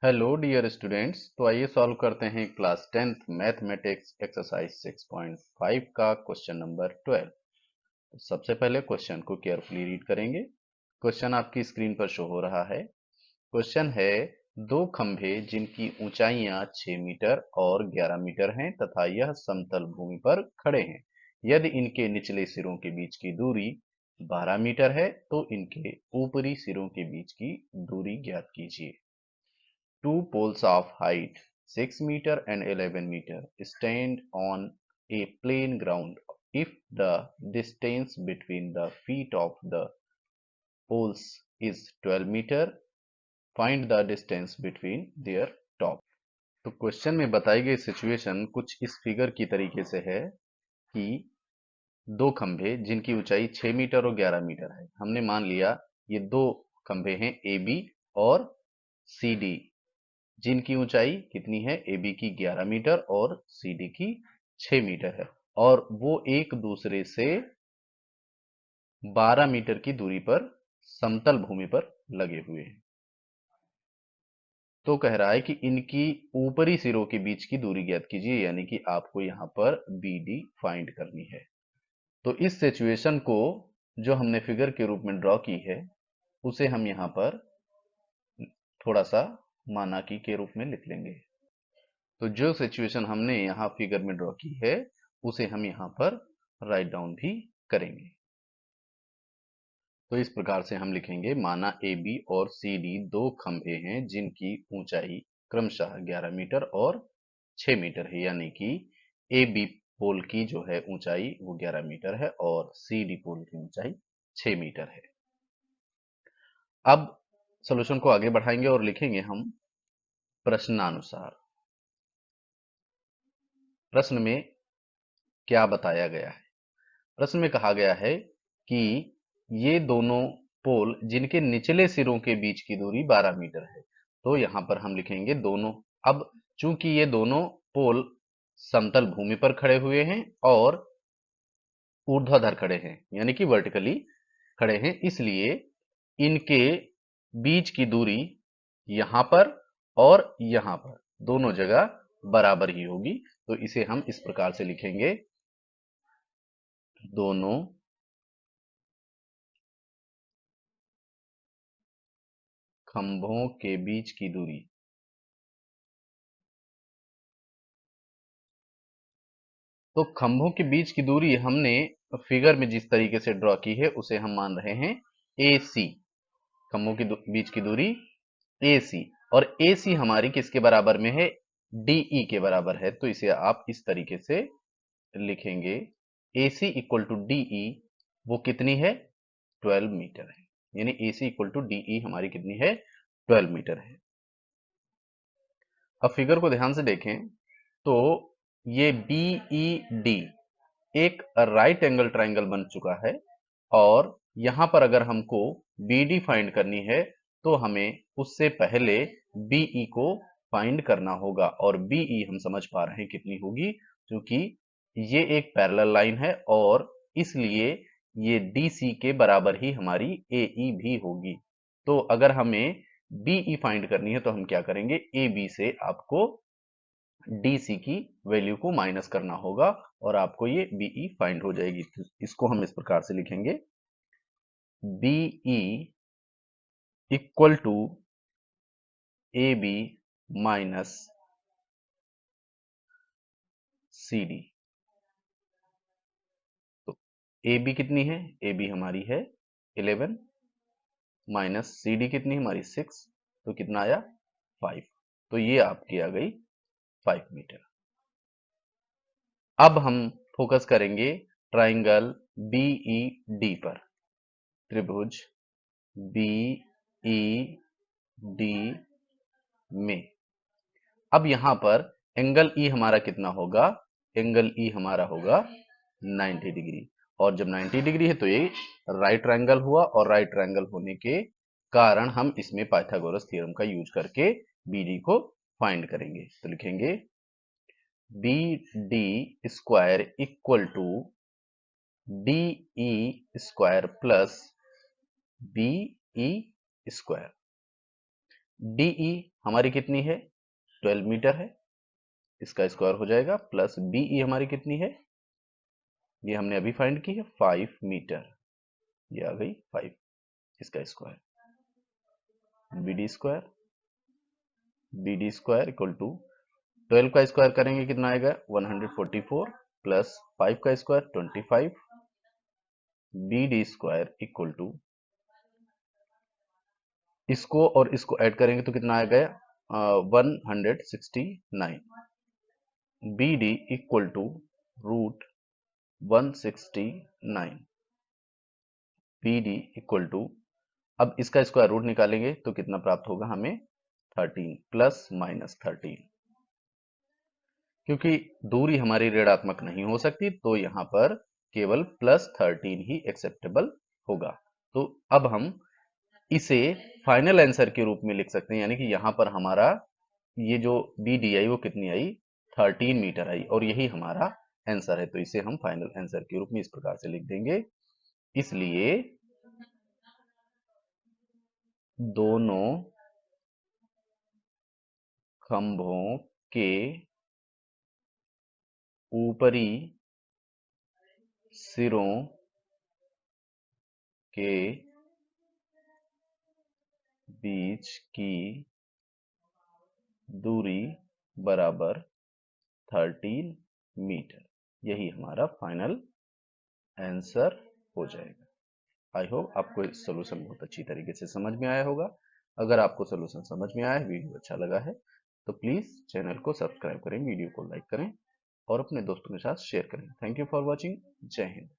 Hello dear students. तो आइए solve करते हैं क्लास 10th मैथमेटिक्स एक्सरसाइज 6.5 का क्वेश्चन नंबर 12। तो सबसे पहले क्वेश्चन को केयरफुली रीड करेंगे। क्वेश्चन आपकी स्क्रीन पर शो हो रहा है। क्वेश्चन है, दो खंभे जिनकी ऊंचाइयां 6 मीटर और 11 मीटर हैं तथा यह समतल भूमि पर खड़े हैं। यदि इनके निचले सिरों के बीच की दूरी 12 मीटर है तो इनके ऊपरी सिरों के बीच की दूरी ज्ञात कीजिए। Two poles of height 6 meter and 11 meter stand on a plain ground. If the distance between the feet of the poles is 12 meter, find the distance between their top. तो क्वेश्चन में बताई गई सिचुएशन कुछ इस figure की तरीके से है कि दो खंभे जिनकी ऊंचाई 6 मीटर और 11 मीटर है। हमने मान लिया ये दो खंभे हैं ए बी और सी डी, जिनकी ऊंचाई कितनी है, ए बी की 11 मीटर और सी डी की 6 मीटर है और वो एक दूसरे से 12 मीटर की दूरी पर समतल भूमि पर लगे हुए हैं। तो कह रहा है कि इनकी ऊपरी सिरों के बीच की दूरी ज्ञात कीजिए, यानी कि आपको यहां पर बी डी फाइंड करनी है। तो इस सिचुएशन को जो हमने फिगर के रूप में ड्रॉ की है उसे हम यहां पर थोड़ा सा मानाकी के रूप में लिख लेंगे। तो जो सिचुएशन हमने यहाँ फिगर में ड्रॉ की है उसे हम यहाँ पर राइट डाउन भी करेंगे। तो इस प्रकार से हम लिखेंगे, माना ए बी और सी डी दो खंभे हैं जिनकी ऊंचाई क्रमशः 11 मीटर और 6 मीटर है, यानी कि ए बी पोल की जो है ऊंचाई वो 11 मीटर है और सी डी पोल की ऊंचाई 6 मीटर है। अब सॉल्यूशन को आगे बढ़ाएंगे और लिखेंगे हम प्रश्नानुसार। प्रश्न में क्या बताया गया है? प्रश्न में कहा गया है कि ये दोनों पोल जिनके निचले सिरों के बीच की दूरी 12 मीटर है। तो यहां पर हम लिखेंगे दोनों। अब चूंकि ये दोनों पोल समतल भूमि पर खड़े हुए हैं और ऊर्ध्वाधर खड़े हैं, यानी कि वर्टिकली खड़े हैं, इसलिए इनके बीच की दूरी यहां पर और यहां पर दोनों जगह बराबर ही होगी। तो इसे हम इस प्रकार से लिखेंगे, दोनों खंभों के बीच की दूरी तो खंभों के बीच की दूरी हमने फिगर में जिस तरीके से ड्रॉ की है उसे हम मान रहे हैं ए सी। खंभों के बीच की दूरी ए सी, और ए सी हमारी किसके बराबर में है, डीई के बराबर है। तो इसे आप इस तरीके से लिखेंगे, ए सी इक्वल टू डीई वो कितनी है, 12 मीटर है। यानी ए सी इक्वल टू डीई हमारी कितनी है, 12 मीटर है। अब फिगर को ध्यान से देखें तो ये बी ई डी एक राइट एंगल ट्राइंगल बन चुका है और यहां पर अगर हमको बी डी फाइंड करनी है तो हमें उससे पहले बीई को फाइंड करना होगा। और बीई हम समझ पा रहे हैं कितनी होगी, क्योंकि ये एक पैरेलल लाइन है और इसलिए ये डीसी के बराबर ही हमारी एई भी होगी। तो अगर हमें बीई फाइंड करनी है तो हम क्या करेंगे, ए बी से आपको डीसी की वैल्यू को माइनस करना होगा और आपको ये बीई फाइंड हो जाएगी। तो इसको हम इस प्रकार से लिखेंगे, BE equal to A B minus C D. तो ए बी कितनी है, ए बी हमारी है 11 माइनस सी डी कितनी हमारी 6, तो कितना आया 5। तो ये आपकी आ गई 5 मीटर। अब हम फोकस करेंगे ट्राइंगल बीई डी पर। त्रिभुज बीई डी में अब यहां पर एंगल ई हमारा कितना होगा, एंगल ई हमारा होगा 90 डिग्री। और जब 90 डिग्री है तो ये राइट ट्रायंगल हुआ और राइट ट्रायंगल होने के कारण हम इसमें पाइथागोरस थ्योरम का यूज करके बीडी को फाइंड करेंगे। तो लिखेंगे B D square equal to D E square plus B E square. DE हमारी कितनी है, 12 मीटर है, इसका स्क्वायर हो जाएगा, प्लस BE हमारी कितनी है, ये हमने अभी फाइंड की है 5 मीटर, ये आ गई 5, इसका square, BD square equal to 12 का स्क्वायर करेंगे कितना आएगा 144, प्लस 5 का square 25, BD square equal to, इसको और इसको ऐड करेंगे तो कितना आएगा 169, BD equal to root 169, BD equal to, अब इसका स्क्वायर रूट निकालेंगे तो कितना प्राप्त होगा हमें 13 प्लस माइनस 13, क्योंकि दूरी हमारी ऋणात्मक नहीं हो सकती तो यहां पर केवल प्लस 13 ही एक्सेप्टेबल होगा। तो अब हम इसे फाइनल आंसर के रूप में लिख सकते हैं, यानी कि यहां पर हमारा ये जो BD आई वो कितनी आई 13 मीटर आई, और यही हमारा आंसर है। तो इसे हम फाइनल आंसर के रूप में इस प्रकार से लिख देंगे, इसलिए दोनों खंभों के ऊपरी सिरों के बीच की दूरी बराबर 13 मीटर, यही हमारा फाइनल आंसर हो जाएगा। आई होप आपको इस सोल्यूशन बहुत अच्छी तरीके से समझ में आया होगा। अगर आपको सोल्यूशन समझ में आया, वीडियो अच्छा लगा है तो प्लीज चैनल को सब्सक्राइब करें, वीडियो को लाइक करें और अपने दोस्तों के साथ शेयर करें। Thank you for watching. जय हिंद।